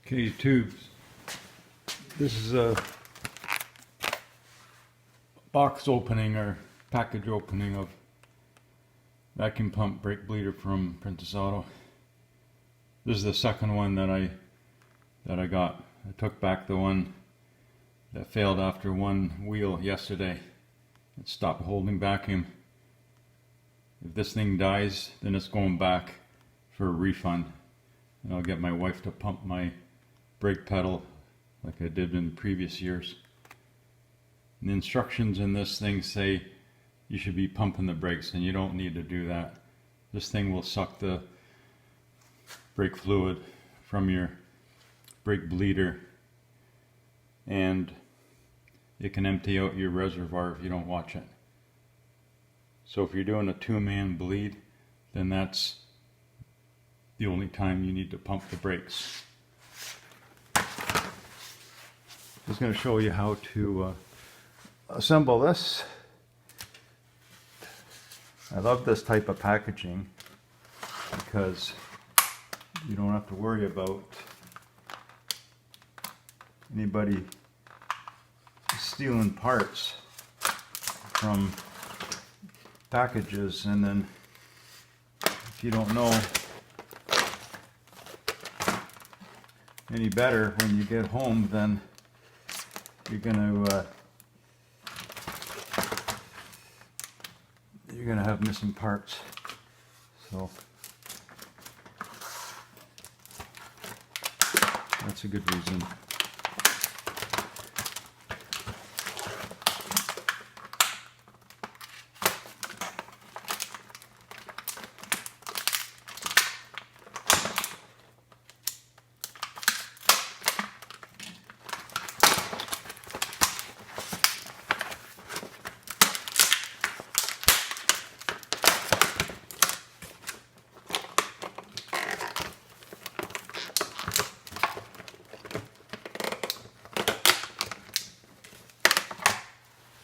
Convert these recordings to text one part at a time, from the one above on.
Okay, tubes. This is a box opening or package opening of vacuum pump brake bleeder from Princess Auto. This is the second one that I got. I took back the one that failed after one wheel yesterday. It stopped holding vacuum. If this thing dies, then it's going back for a refund. And I'll get my wife to pump my brake pedal like I did in previous years. And the instructions in this thing say you should be pumping the brakes, and you don't need to do that. This thing will suck the brake fluid from your brake bleeder, and it can empty out your reservoir if you don't watch it. So if you're doing a two-man bleed, then that's the only time you need to pump the brakes. Just going to show you how to assemble this. I love this type of packaging because you don't have to worry about anybody stealing parts from packages, and then if you don't know any better when you get home, then you're gonna have missing parts. So that's a good reason.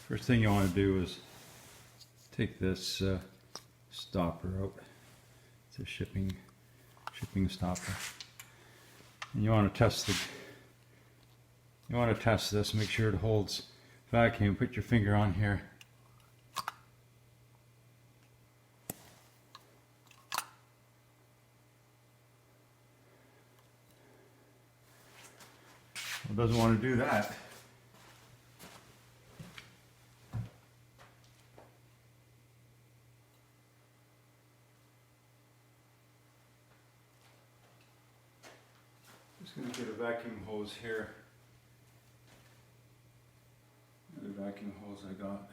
First thing you want to do is take this stopper out. It's a shipping stopper, and you want to test this. Make sure it holds vacuum. Put your finger on here. It doesn't want to do that. Just going to get a vacuum hose here. Another vacuum hose I got.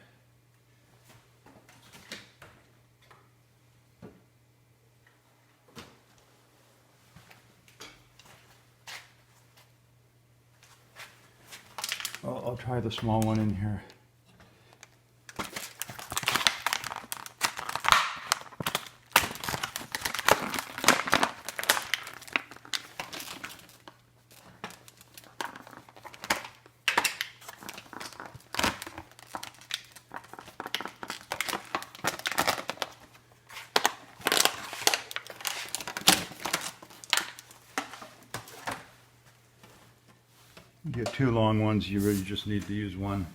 I'll try the small one in here. You get two long ones, you really just need to use one.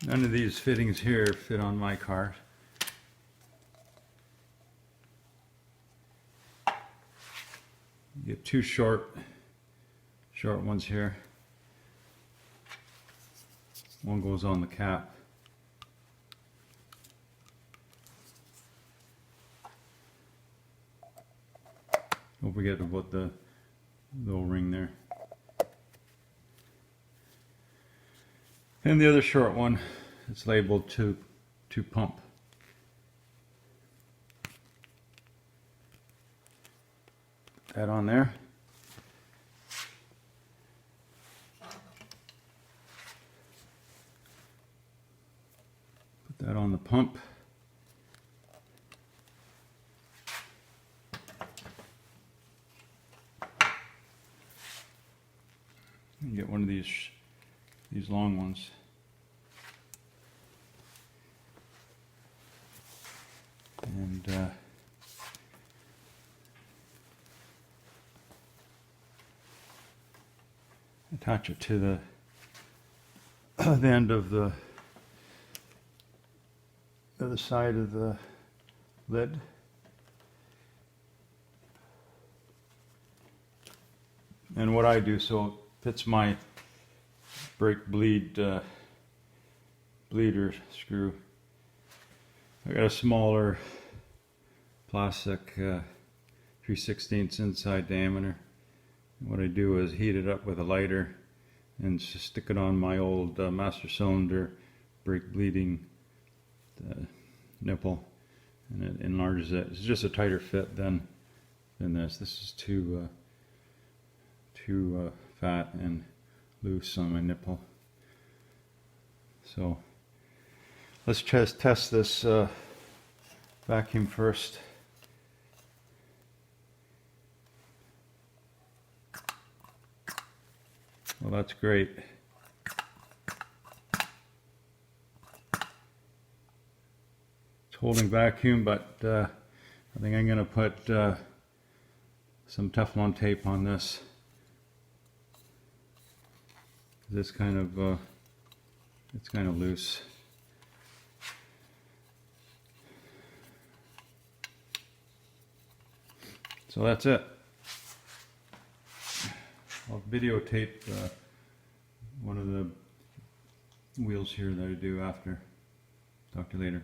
None of these fittings here fit on my car. You get two short ones here. One goes on the cap. Don't forget about the little ring there. And the other short one, it's labeled to pump. Put that on there. That on the pump. and get one of these long ones. And attach it to the end of the other side of the lid. And what I do, so it fits my brake bleeder screw. I got a smaller plastic 3/16 inside diameter. And what I do is heat it up with a lighter and just stick it on my old master cylinder brake bleeding nipple, and it enlarges it. It's just a tighter fit than this. This is too fat and loose on my nipple. So let's just test this vacuum first. Well, that's great. It's holding vacuum, but I think I'm going to put some Teflon tape on this. It's kind of loose. So that's it. I'll videotape one of the wheels here that I do after. Talk to you later.